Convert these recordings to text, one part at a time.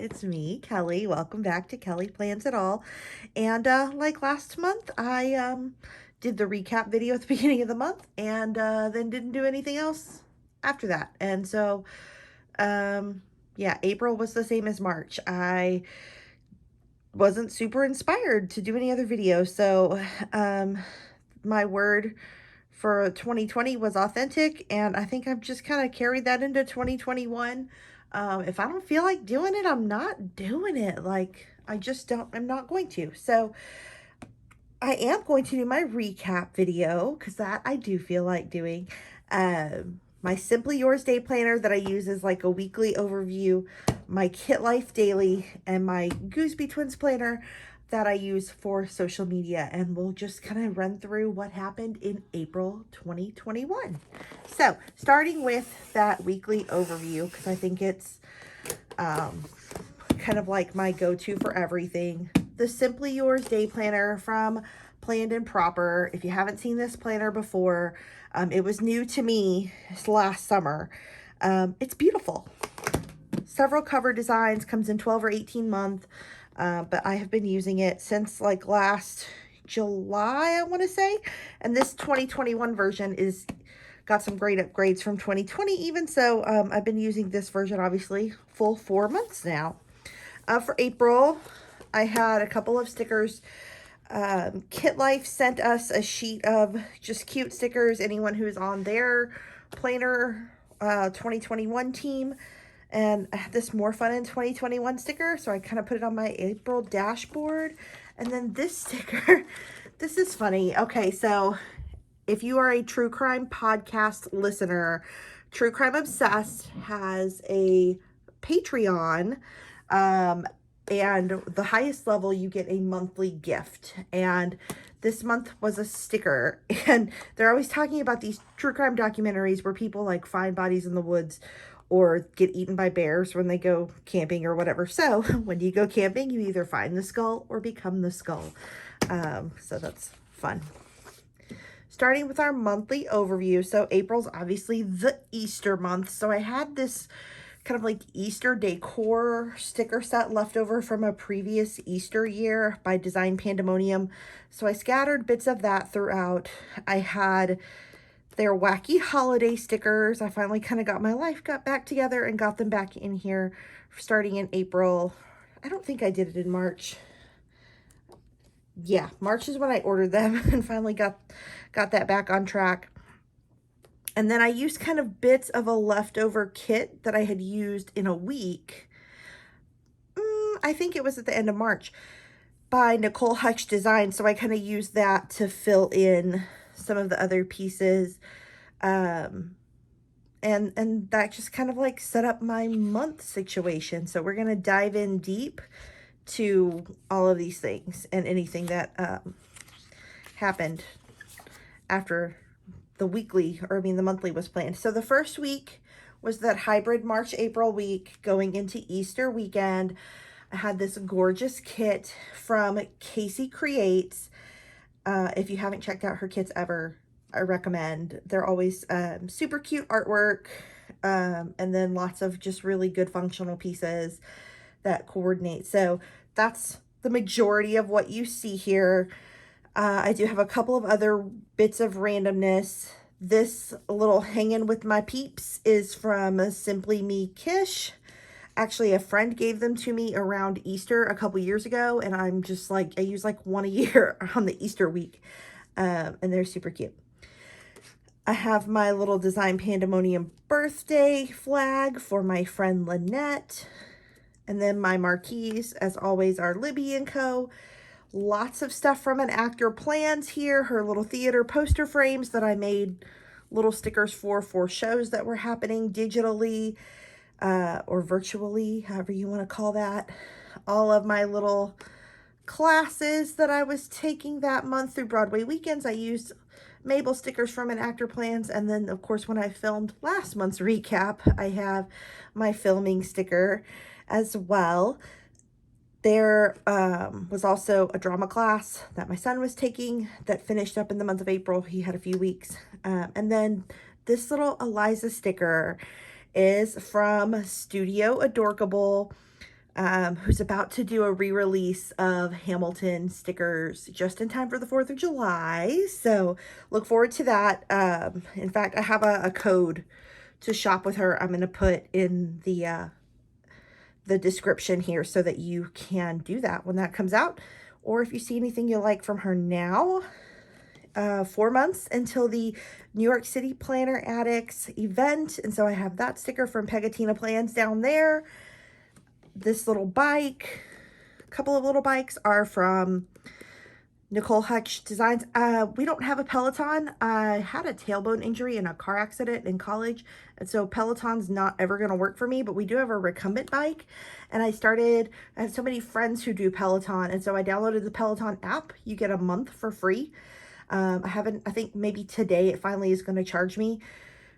it's me, Kelly. Welcome back to Kelly Plans It All. And like last month, I did the recap video at the beginning of the month and then didn't do anything else after that. And so, yeah, April was the same as March. I wasn't super inspired to do any other videos. So, my word for 2020 was authentic, and I think I've just kind of carried that into 2021. If I don't feel like doing it, I'm not doing it. Like, I'm not going to. So I am going to do my recap video because that I do feel like doing. My Simply Yours Day Planner that I use as like a weekly overview, my Kit Life Daily, and my Gooseby Twins Planner that I use for social media. And we'll just kind of run through what happened in April 2021. So starting with that weekly overview, because I think it's kind of like my go-to for everything. The Simply Yours Day Planner from Planned and Proper. If you haven't seen this planner before, it was new to me last summer. It's beautiful. Several cover designs, comes in 12 or 18 month, but I have been using it since like last July, I want to say. And this 2021 version is got some great upgrades from 2020 even. So I've been using this version, obviously, full 4 months now. For April, I had a couple of stickers. Kit Life sent us a sheet of just cute stickers. Anyone who's on their planner 2021 team. And I had this More Fun in 2021 sticker, so I kind of put it on my April dashboard. And then this sticker, this is funny. Okay, so if you are a true crime podcast listener, True Crime Obsessed has a Patreon, and the highest level you get a monthly gift. And this month was a sticker, and they're always talking about these true crime documentaries where people like find bodies in the woods or get eaten by bears when they go camping or whatever. So when you go camping, you either find the skull or become the skull. So that's fun. Starting with our monthly overview. So April's obviously the Easter month. So I had this kind of like Easter decor sticker set left over from a previous Easter year by Design Pandemonium. So I scattered bits of that throughout. I had their wacky holiday stickers. I finally kind of got my life back together and got them back in here starting in April. I don't think I did it in March. Yeah, March is when I ordered them and finally got that back on track. And then I used kind of bits of a leftover kit that I had used in a week. I think it was at the end of March by Nicole Hutch Design. So I kind of used that to fill in some of the other pieces. And that just kind of like set up my month situation. So we're going to dive in deep to all of these things and anything that happened after the monthly was planned. So the first week was that hybrid March-April week going into Easter weekend. I had this gorgeous kit from Casey Creates. If you haven't checked out her kits ever, I recommend. They're always super cute artwork, and then lots of just really good functional pieces that coordinate. So that's the majority of what you see here. I do have a couple of other bits of randomness. This little hanging with my peeps is from Simply Me Kish. Actually, a friend gave them to me around Easter a couple years ago, and I'm just like, I use like one a year on the Easter week, and they're super cute. I have my little Design Pandemonium birthday flag for my friend Lynette. And then my marquees, as always, are Libby & Co. Lots of stuff from An Actor Plans here. Her little theater poster frames that I made little stickers for shows that were happening digitally or virtually, however you want to call that. All of my little classes that I was taking that month through Broadway weekends, I used Mabel stickers from An Actor Plans. And then, of course, when I filmed last month's recap, I have my filming sticker as well. There was also a drama class that my son was taking that finished up in the month of April. He had a few weeks. And then this little Eliza sticker is from Studio Adorkable. who's about to do a re-release of Hamilton stickers just in time for the 4th of July. So look forward to that. In fact, I have a code to shop with her. I'm going to put in the description here so that you can do that when that comes out. Or if you see anything you like from her now, 4 months until the New York City Planner Addicts event. And so I have that sticker from Pegatina Plans down there. This little bike, a couple of little bikes are from Nicole Hutch Designs. We don't have a Peloton. I had a tailbone injury in a car accident in college, and so Peloton's not ever going to work for me, but we do have a recumbent bike, and I have so many friends who do Peloton, and so I downloaded the Peloton app. You get a month for free. I think maybe today it finally is going to charge me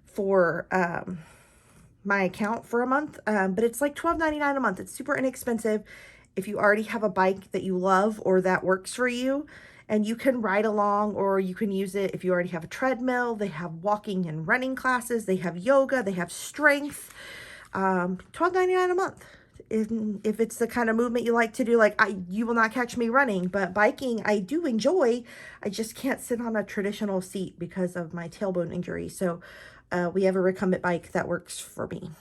for my account for a month, but it's like $12.99 a month. It's super inexpensive if you already have a bike that you love or that works for you, and you can ride along, or you can use it if you already have a treadmill. They have walking and running classes, they have yoga, they have strength. $12.99 a month. If it's the kind of movement you like to do, like you will not catch me running, but biking I do enjoy. I just can't sit on a traditional seat because of my tailbone injury. So we have a recumbent bike that works for me.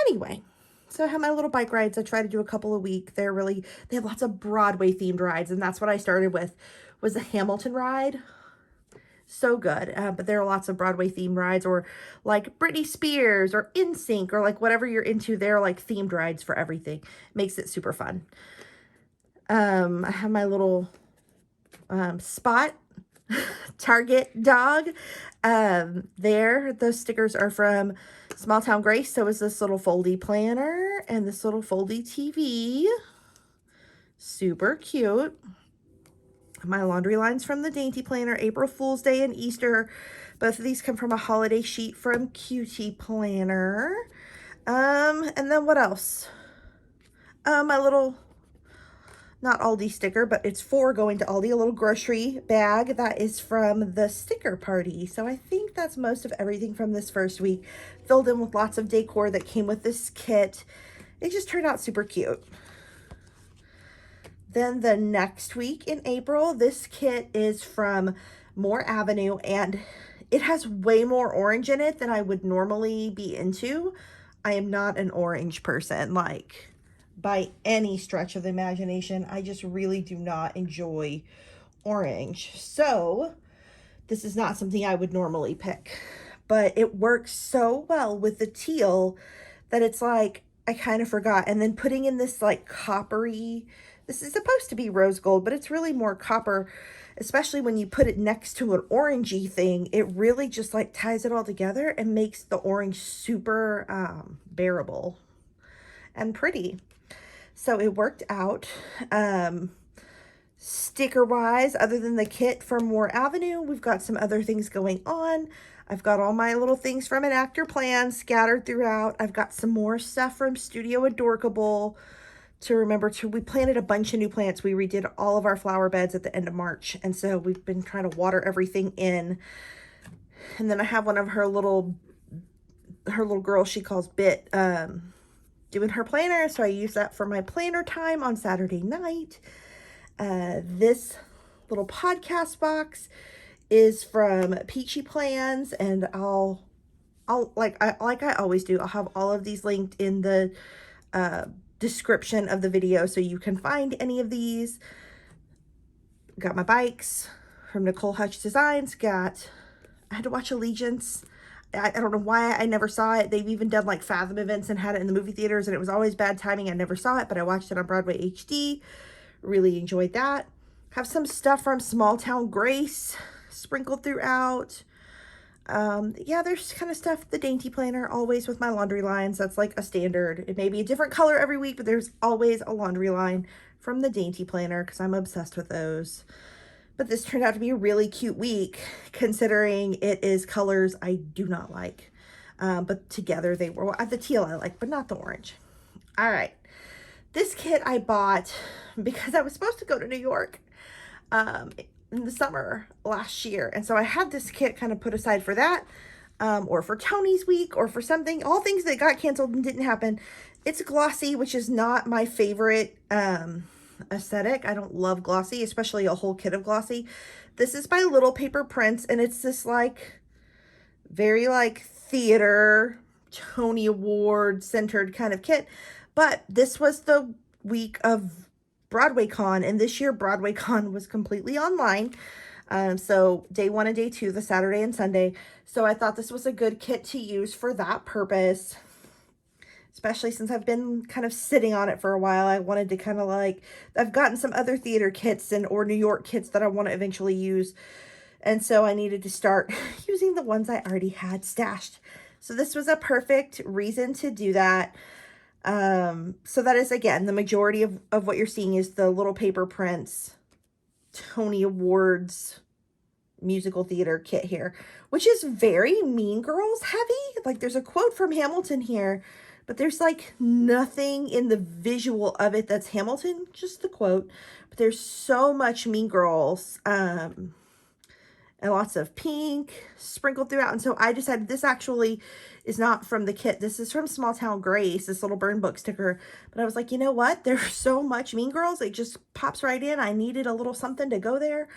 Anyway, so I have my little bike rides. I try to do a couple a week. They have lots of Broadway themed rides, and that's what I started with, was the Hamilton ride. So good. But there are lots of Broadway themed rides, or like Britney Spears or NSYNC, or like whatever you're into. They're like themed rides for everything. Makes it super fun. I have my little Spot Target dog. Those stickers are from Small Town Grace. So is this little foldy planner and this little foldy TV. Super cute. My laundry lines from the Dainty Planner, April Fool's Day and Easter. Both of these come from a holiday sheet from Cutie Planner. And then what else? My little, not Aldi sticker, but it's for going to Aldi, a little grocery bag that is from the sticker party. So I think that's most of everything from this first week, filled in with lots of decor that came with this kit. It just turned out super cute. Then the next week in April, this kit is from More Avenue, and it has way more orange in it than I would normally be into. I am not an orange person, like, by any stretch of the imagination. I just really do not enjoy orange. So this is not something I would normally pick, but it works so well with the teal that it's like, I kind of forgot. And then putting in this like coppery, this is supposed to be rose gold, but it's really more copper, especially when you put it next to an orangey thing. It really just like ties it all together and makes the orange super bearable and pretty. So it worked out. Sticker wise, other than the kit from More Avenue, we've got some other things going on. I've got all my little things from An Actor Plan scattered throughout. I've got some more stuff from Studio Adorkable to remember to. We planted a bunch of new plants. We redid all of our flower beds at the end of March, and so we've been trying to water everything in. And then I have one of her little girl she calls Bit doing her planner, so I use that for my planner time on Saturday night. This little podcast box is from Peachy Plans, and I'll like I always do, I'll have all of these linked in the description of the video so you can find any of these. Got my bikes from Nicole Hutch Designs. I had to watch Allegiance. I don't know why I never saw it. They've even done like Fathom events and had it in the movie theaters, and it was always bad timing. I never saw it, but I watched it on Broadway HD. Really enjoyed that. Have some stuff from Small Town Grace sprinkled throughout. Yeah, there's kind of stuff, the Dainty Planner, always with my laundry lines. That's like a standard. It may be a different color every week, but there's always a laundry line from the Dainty Planner because I'm obsessed with those. But this turned out to be a really cute week, considering it is colors I do not like. But together they were, the teal I like, but not the orange. All right. This kit I bought because I was supposed to go to New York in the summer last year. And so I had this kit kind of put aside for that, or for Tony's week, or for something, all things that got canceled and didn't happen. It's glossy, which is not my favorite aesthetic. I don't love glossy, especially a whole kit of glossy. This is by Little Paper Prints, and it's this like very like theater, Tony Award centered kind of kit. But this was the week of Broadwaycon, and this year Broadwaycon was completely online. So day 1 and day 2, the Saturday and Sunday. So I thought this was a good kit to use for that purpose, especially since I've been kind of sitting on it for a while. I wanted to kind of like, I've gotten some other theater kits or New York kits that I want to eventually use. And so I needed to start using the ones I already had stashed. So this was a perfect reason to do that. So that is, again, the majority of what you're seeing is the Little Paper Prints Tony Awards musical theater kit here, which is very Mean Girls heavy. Like there's a quote from Hamilton here, but there's like nothing in the visual of it that's Hamilton, just the quote. But there's so much Mean Girls, and lots of pink sprinkled throughout. And so I decided this actually is not from the kit. This is from Small Town Grace, this little burn book sticker. But I was like, you know what? There's so much Mean Girls. It just pops right in. I needed a little something to go there.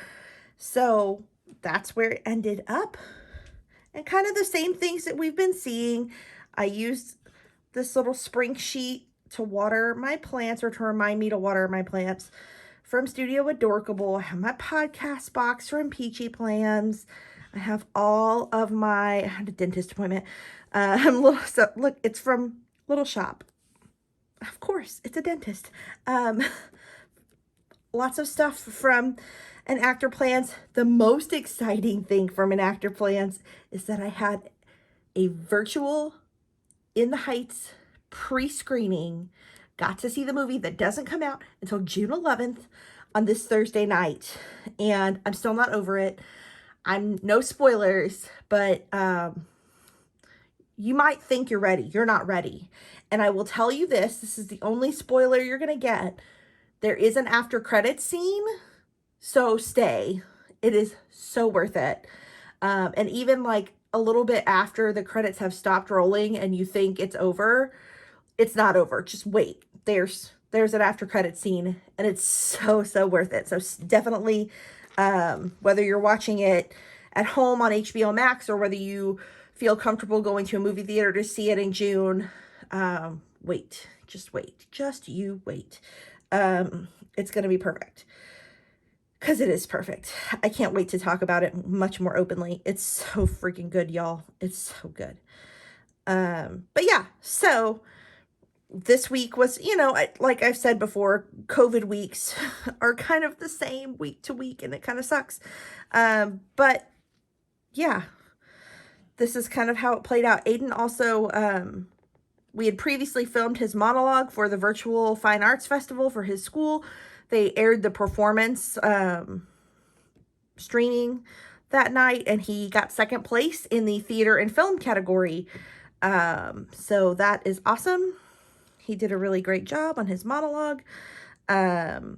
So that's where it ended up. And kind of the same things that we've been seeing. I used this little spring sheet to water my plants, or to remind me to water my plants, from Studio Adorkable. I have my podcast box from Peachy Plans. I have all of my, I had a dentist appointment. So look, it's from Little Shop. Of course, it's a dentist. Lots of stuff from an Actor Plans. The most exciting thing from an Actor Plans is that I had a virtual In the Heights pre-screening. Got to see the movie that doesn't come out until June 11th on this Thursday night. And I'm still not over it. I'm no spoilers, but you might think you're ready. You're not ready. And I will tell you this. This is the only spoiler you're going to get. There is an after credits scene. So stay. It is so worth it. And even like a little bit after the credits have stopped rolling and you think it's over, it's not over. Just wait. There's an after credit scene, and it's so worth it. So definitely, whether you're watching it at home on HBO Max or whether you feel comfortable going to a movie theater to see it in June, wait. Just wait. Just you wait. It's going to be perfect. Because it is perfect. I can't wait to talk about it much more openly. It's so freaking good, y'all. It's so good. But yeah, so this week was, like I've said before, COVID weeks are kind of the same week to week, and it kind of sucks. But yeah, this is kind of how it played out. Aiden also, we had previously filmed his monologue for the virtual fine arts festival for his school. They aired the performance streaming that night, and he got second place in the theater and film category. So that is awesome. He did a really great job on his monologue. Took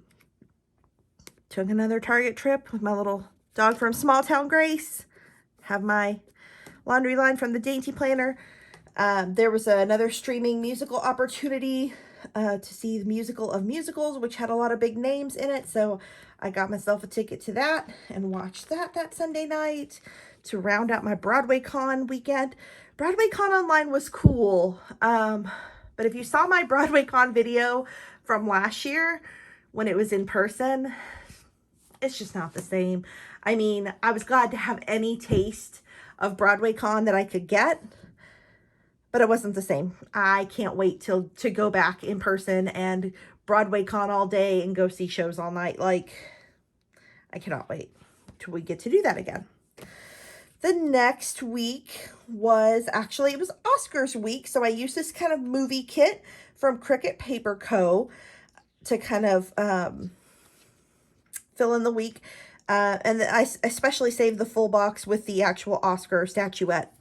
another Target trip with my little dog from Small Town Grace. Have my laundry line from the Dainty Planner. There was another streaming musical opportunity to see the Musical of Musicals, which had a lot of big names in it. So I got myself a ticket to that and watched that Sunday night to round out my Broadwaycon weekend. Broadwaycon online was cool. But if you saw my Broadwaycon video from last year when it was in person, it's just not the same. I mean, I was glad to have any taste of Broadwaycon that I could get, but it wasn't the same. I can't wait to go back in person and Broadwaycon all day and go see shows all night. Like, I cannot wait till we get to do that again. The next week was actually, it was Oscars week. So I used this kind of movie kit from Cricket Paper Co. to kind of fill in the week. And I especially saved the full box with the actual Oscar statuette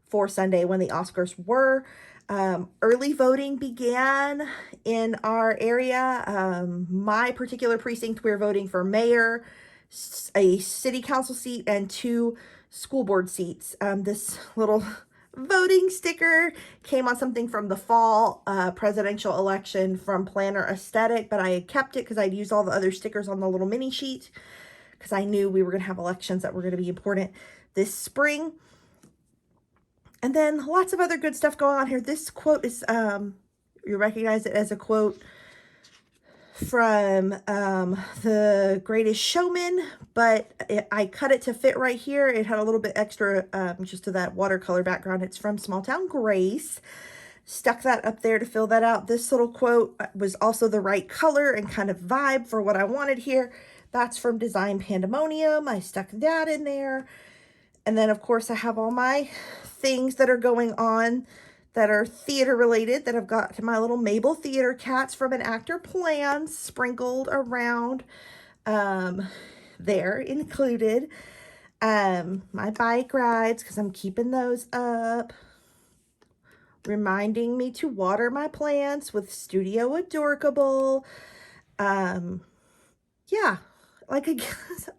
for Sunday when the Oscars were. Early voting began in our area. My particular precinct, we're voting for mayor, a city council seat, and 2 school board seats. This little voting sticker. Came on something from the fall presidential election from Planner Aesthetic, but I had kept it because I'd used all the other stickers on the little mini sheet because I knew we were going to have elections that were going to be important this spring. And then lots of other good stuff going on here. This quote is, you recognize it as a quote from The Greatest Showman, but I cut it to fit right here. It had a little bit extra just to that watercolor background. It's from Small Town Grace. Stuck that up there to fill that out. This little quote was also the right color and kind of vibe for what I wanted here. That's from Design Pandemonium. I stuck that in there. And then, of course, I have all my things that are going on that are theater related, that I've got my little Mabel theater cats from An Actor Plans sprinkled around there included. My bike rides, because I'm keeping those up. Reminding me to water my plants with Studio Adorkable. Yeah, like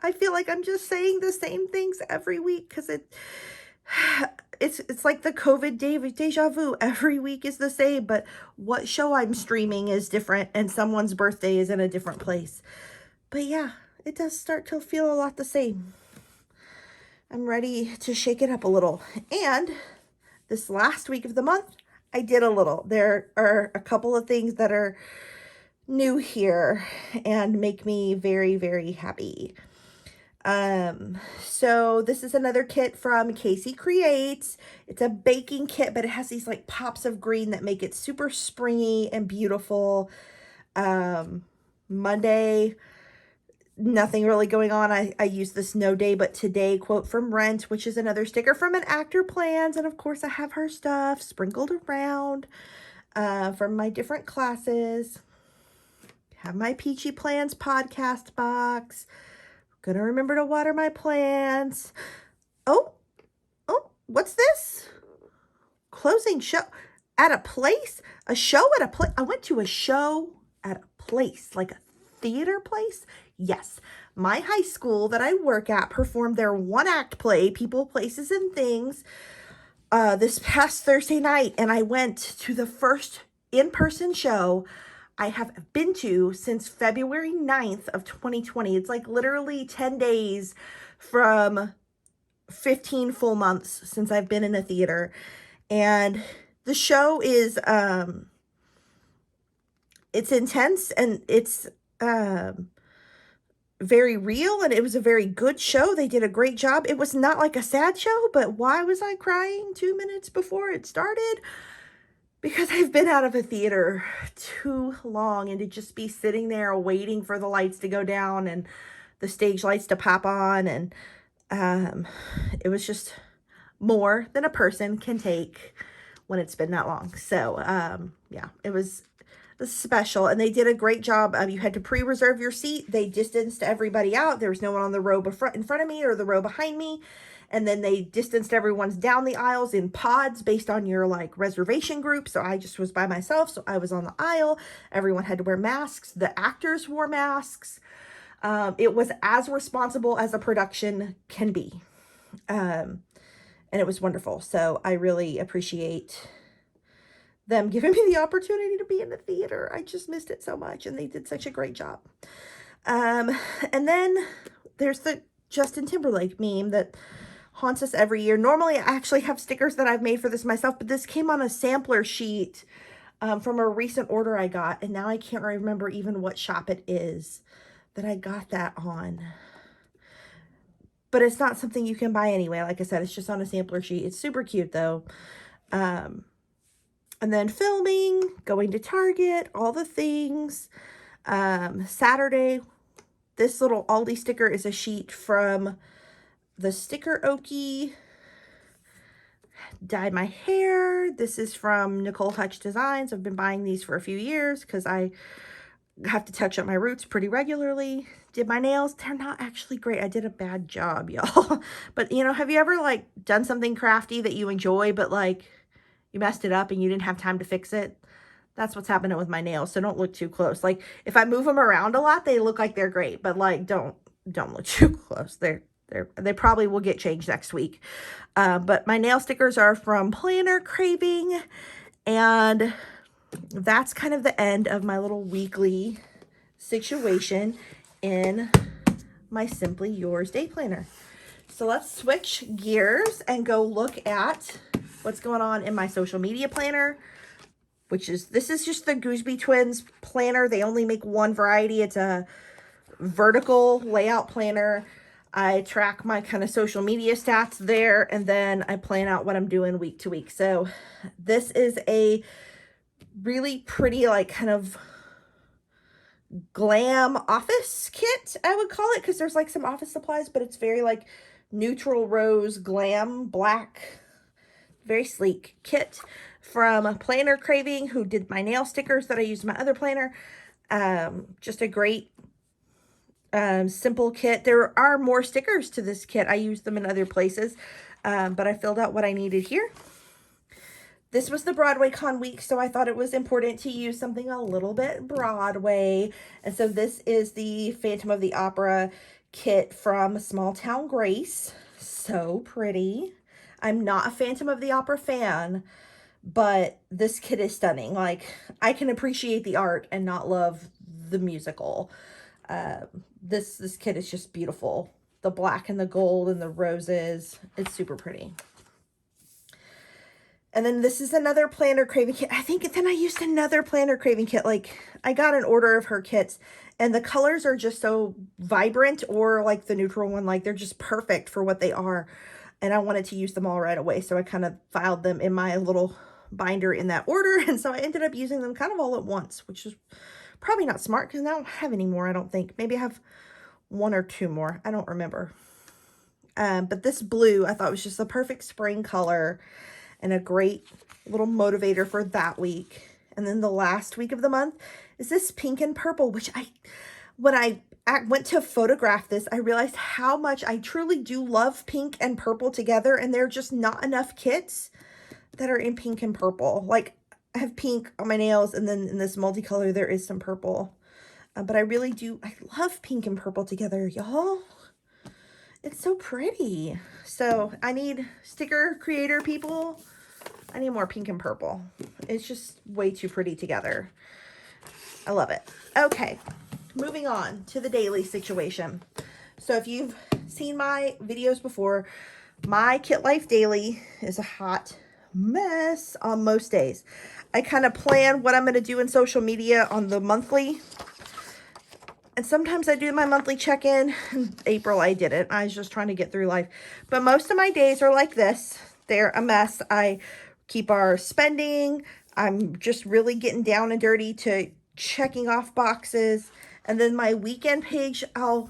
I feel like I'm just saying the same things every week because it's like the COVID deja vu. Every week is the same, but what show I'm streaming is different and someone's birthday is in a different place. But yeah, it does start to feel a lot the same. I'm ready to shake it up a little. And this last week of the month, I did a little. There are a couple of things that are new here and make me very, very happy. So this is another kit from Casey Creates. It's a baking kit, but it has these like pops of green that make it super springy and beautiful. Monday, nothing really going on. I use this No Day But Today quote from Rent, which is another sticker from An Actor Plans. And of course I have her stuff sprinkled around from my different classes. Have my Peachy Plans podcast box. Gonna remember to water my plants. Oh, what's this? Closing show at a place? A show at a place? I went to a show at a place, like a theater place? Yes. My high school that I work at performed their one-act play, People, Places, and Things, this past Thursday night, and I went to the first in-person show I have been to since February 9th of 2020. It's like literally 10 days from 15 full months since I've been in a theater. And the show is, it's intense and it's very real, and it was a very good show. They did a great job. It was not like a sad show, but why was I crying 2 minutes before it started? Because I've been out of a theater too long, and to just be sitting there waiting for the lights to go down and the stage lights to pop on, and it was just more than a person can take when it's been that long. So yeah, it was special, and they did a great job. You had to pre-reserve your seat. They distanced everybody out. There was no one on the row in front of me or the row behind me. And then they distanced everyone's down the aisles in pods based on your like reservation group. So I just was by myself. So I was on the aisle. Everyone had to wear masks. The actors wore masks. It was as responsible as a production can be. And it was wonderful. So I really appreciate them giving me the opportunity to be in the theater. I just missed it so much, and they did such a great job. And then there's the Justin Timberlake meme that haunts us every year. Normally, I actually have stickers that I've made for this myself, but this came on a sampler sheet from a recent order I got, and now I can't remember even what shop it is that I got that on. But it's not something you can buy anyway. Like I said, it's just on a sampler sheet. It's super cute, though. And then filming, going to Target, all the things. Saturday, this little Aldi sticker is a sheet from the Sticker Okie. Dyed my hair. This is from Nicole Hutch Designs. I've been buying these for a few years because I have to touch up my roots pretty regularly. Did my nails. They're not actually great. I did a bad job, y'all. But, you know, have you ever, like, done something crafty that you enjoy, but, like, you messed it up and you didn't have time to fix it? That's what's happening with my nails, so don't look too close. Like, if I move them around a lot, they look like they're great, but, like, don't look too close. They probably will get changed next week. But my nail stickers are from Planner Craving, and that's kind of the end of my little weekly situation in my Simply Yours day planner. So let's switch gears and go look at what's going on in my social media planner, this is just the Gooseby Twins planner. They only make one variety. It's a vertical layout planner. I track my kind of social media stats there, and then I plan out what I'm doing week to week. So this is a really pretty, like, kind of glam office kit, I would call it, because there's like some office supplies, but it's very like neutral rose, glam, black, very sleek kit from Planner Craving, who did my nail stickers that I used in my other planner. Just a great simple kit. There are more stickers to this kit. I used them in other places, but I filled out what I needed here. This was the Broadwaycon week, so I thought it was important to use something a little bit Broadway. And so this is the Phantom of the Opera kit from Small Town Grace. So pretty. I'm not a Phantom of the Opera fan, but this kit is stunning. Like, I can appreciate the art and not love the musical. This kit is just beautiful. The black and the gold and the roses. It's super pretty. And then this is another Planner Craving kit. I think then I used another Planner Craving kit. Like, I got an order of her kits, and the colors are just so vibrant, or like the neutral one, like they're just perfect for what they are. And I wanted to use them all right away, so I kind of filed them in my little binder in that order. And so I ended up using them kind of all at once, which is probably not smart because I don't have any more, I don't think. Maybe I have one or two more. I don't remember. But this blue I thought was just the perfect spring color and a great little motivator for that week. And then the last week of the month is this pink and purple, which when I went to photograph this, I realized how much I truly do love pink and purple together, and there are just not enough kits that are in pink and purple. Like, I have pink on my nails, and then in this multicolor there is some purple. But I really do, I love pink and purple together, y'all. It's so pretty. So I need sticker creator people. I need more pink and purple. It's just way too pretty together. I love it. Okay, moving on to the daily situation. So if you've seen my videos before, my Kit Life daily is a hot mess on most days. I kind of plan what I'm going to do in social media on the monthly. And sometimes I do my monthly check-in. In April, I didn't. I was just trying to get through life. But most of my days are like this. They're a mess. I keep our spending. I'm just really getting down and dirty to checking off boxes. And then my weekend page, I'll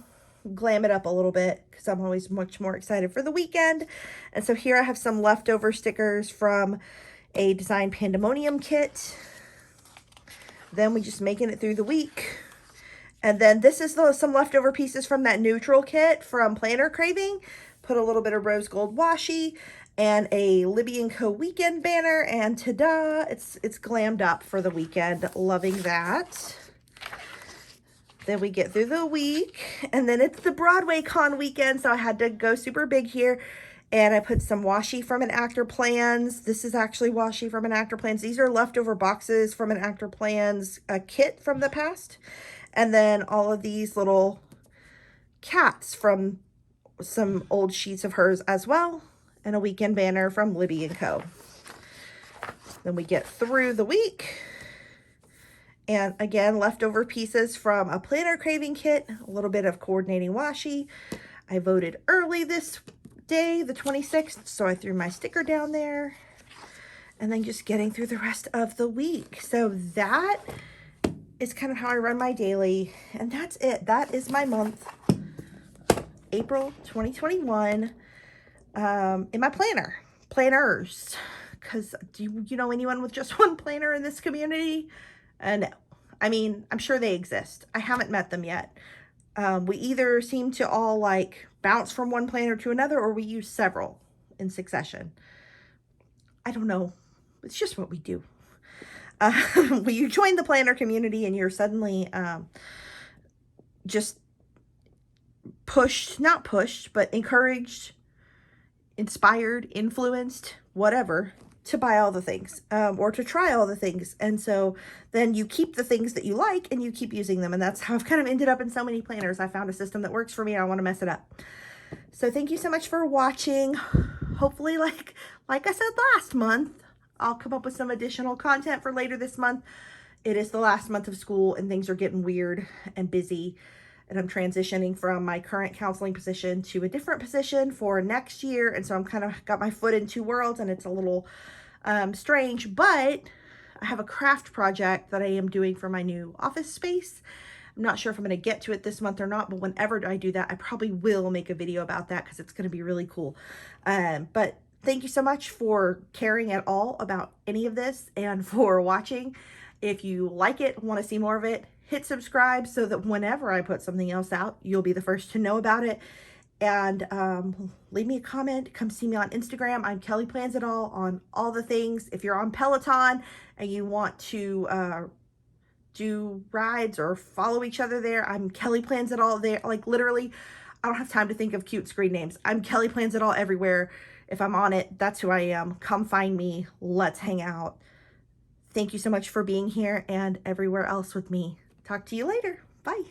glam it up a little bit because I'm always much more excited for the weekend. And so here I have some leftover stickers from a Design Pandemonium kit. Then we just making it through the week. And then this is some leftover pieces from that neutral kit from Planner Craving. Put a little bit of rose gold washi and a Libby & Co. weekend banner. And ta-da, it's glammed up for the weekend. Loving that. Then we get through the week. And then it's the Broadwaycon weekend, so I had to go super big here. And I put some washi from an Actor Plans. This is actually washi from an Actor Plans. These are leftover boxes from an Actor Plans kit from the past. And then all of these little cats from some old sheets of hers as well. And a weekend banner from Libby & Co. Then we get through the week. And again, leftover pieces from a Planner Craving kit. A little bit of coordinating washi. I voted early this day, the 26th. So I threw my sticker down there. And then just getting through the rest of the week. So that is kind of how I run my daily, and that's it. That is my month, April 2021, in my planners, because do you know anyone with just one planner in this community? No. I mean, I'm sure they exist. I haven't met them yet. We either seem to all like bounce from one planner to another, or we use several in succession. I don't know. It's just what we do. When you join the planner community and you're suddenly just pushed, not pushed, but encouraged, inspired, influenced, whatever, to buy all the things, or to try all the things. And so then you keep the things that you like and you keep using them. And that's how I've kind of ended up in so many planners. I found a system that works for me. I don't want to mess it up. So thank you so much for watching. Hopefully, like I said last month, I'll come up with some additional content for later this month. It is the last month of school and things are getting weird and busy. And I'm transitioning from my current counseling position to a different position for next year. And so I'm kind of got my foot in two worlds, and it's a little strange, but I have a craft project that I am doing for my new office space. I'm not sure if I'm going to get to it this month or not, but whenever I do that, I probably will make a video about that because it's going to be really cool. But thank you so much for caring at all about any of this and for watching. If you like it, want to see more of it, hit subscribe so that whenever I put something else out, you'll be the first to know about it. And leave me a comment. Come see me on Instagram. I'm Kelly Plans It All on all the things. If you're on Peloton and you want to do rides or follow each other there, I'm Kelly Plans It All there. Like literally, I don't have time to think of cute screen names. I'm Kelly Plans It All everywhere. If I'm on it, that's who I am. Come find me. Let's hang out. Thank you so much for being here and everywhere else with me. Talk to you later. Bye.